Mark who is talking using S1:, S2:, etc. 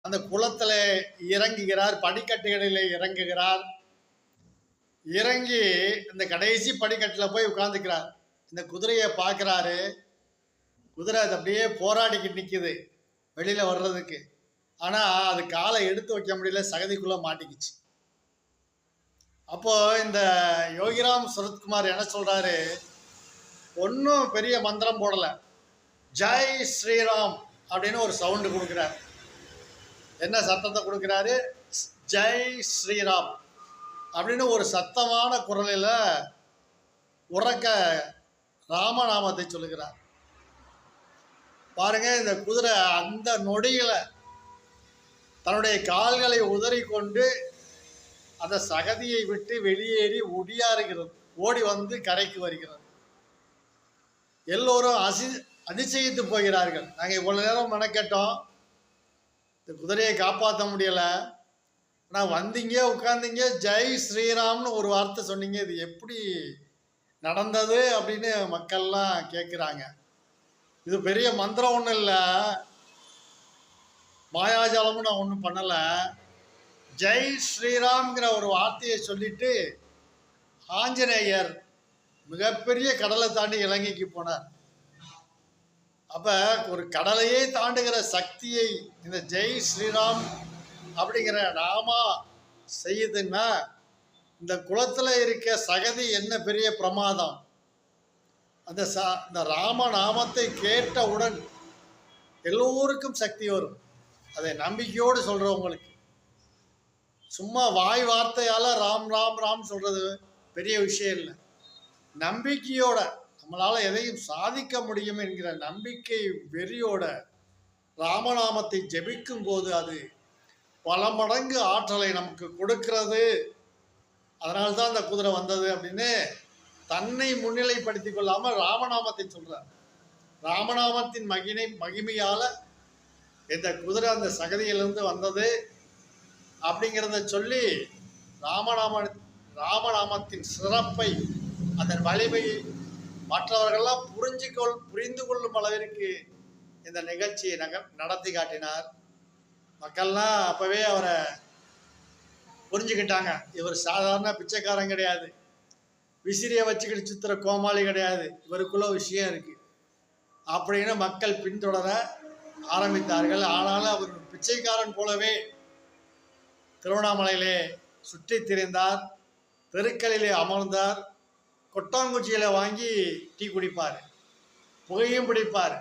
S1: அந்த குளத்தில் இறங்குகிறார், படிக்கட்டுகளிலே இறங்குகிறார். இறங்கி இந்த கடைசி படிக்கட்டில் போய் உட்கார்ந்துக்கிறார். இந்த குதிரையை பார்க்குறாரு. குதிரை அது அப்படியே போராடிக்கிட்டு நிற்கிது வெளியில் வர்றதுக்கு. ஆனால் அது காலை எடுத்து வைக்க முடியல, சகதிக்குள்ளே மாட்டிக்கிச்சு. அப்போ இந்த யோகிராம் சரத்குமார் என்ன சொல்றாரு, ஒன்றும் பெரிய மந்திரம் போடலை, ஜெய் ஸ்ரீராம் அப்படின்னு ஒரு சவுண்டு கொடுக்குறாரு. என்ன சத்தத்தை கொடுக்குறாரு? ஜெய் ஸ்ரீராம் அப்படின்னு ஒரு சத்தமான குரலில் உறக்க ராமநாமத்தை சொல்லுகிறார். பாருங்க, இந்த குதிரை அந்த நொடியில தன்னுடைய கால்களை உதறிக்கொண்டு அந்த சகதியை விட்டு வெளியேறி ஒடியாறுகிறது, ஓடி வந்து கரைக்கு வருகிறது. எல்லோரும் அதிசயித்து போகிறார்கள். நாங்கள் இவ்வளவு நேரம் மெனக்கெட்டோம், இந்த குதிரையை காப்பாற்ற முடியல, ஆனால் வந்தீங்க, உட்கார்ந்தீங்க, ஜெய் ஸ்ரீராம்னு ஒரு வார்த்தை சொன்னீங்க, இது எப்படி நடந்தது அப்படின்னு மக்கள்லாம் கேட்குறாங்க. இது பெரிய மந்திரம் ஒன்றும் இல்லை, மாயாஜாலமும் நான் ஒன்றும் பண்ணலை. ஜெய் ஸ்ரீராம்ங்கிற ஒரு வார்த்தையை சொல்லிட்டு ஆஞ்சநேயர் மிகப்பெரிய கடலை தாண்டி இலங்கைக்கு போனார். அப்போ ஒரு கடலையே தாண்டுகிற சக்தியை இந்த ஜெய் ஸ்ரீராம் அப்படிங்கிற நாமா செய்யுதுன்னா, இந்த குளத்தில் இருக்க சகதி என்ன பெரிய பிரமாதம். அந்த ராமநாமத்தை கேட்டவுடன் எல்லோருக்கும் சக்தி வரும். அதை நம்பிக்கையோடு சொல்கிறவங்களுக்கு. சும்மா வாய் வார்த்தையால் ராம் ராம் ராம் சொல்கிறது பெரிய விஷயம் இல்லை. நம்பிக்கையோட நம்மளால் எதையும் சாதிக்க முடியும் என்கிற நம்பிக்கை வெறியோட ராமநாமத்தை ஜெபிக்கும் போது அது பல மடங்கு ஆற்றலை நமக்கு கொடுக்கிறது. அதனால்தான் அந்த குதிரை வந்தது அப்படின்னு தன்னை முன்னிலைப்படுத்திக் கொள்ளாமல் ராமநாமத்தை சொல்றார். ராமநாமத்தின் மகிமையால இந்த குதிரை அந்த சகதியிலிருந்து வந்தது அப்படிங்கிறத சொல்லி ராமநாமத்தின் சிறப்பை, அதன் வலிமையை மற்றவர்கள்லாம் புரிந்து கொள்ளும் அளவிற்கு இந்த நிகழ்ச்சியை நடத்தி காட்டினார். மக்கள்லாம் அப்பவே அவரை புரிஞ்சுக்கிட்டாங்க. இவர் சாதாரண பிச்சைக்காரன் கிடையாது, விசிறியை வச்சுக்கிட்டு சுத்துற கோமாளி கிடையாது, இவருக்குள்ள விஷயம் இருக்கு அப்படின்னு மக்கள் பின்தொடர ஆரம்பித்தார்கள். ஆனாலும் அவர் பிச்சைக்காரன் போலவே திருவண்ணாமலையிலே சுற்றி திரிந்தார், தெருக்களிலே அமர்ந்தார், கொட்டாங்குச்சியில் வாங்கி டீ குடிப்பார், புகையும் பிடிப்பார்.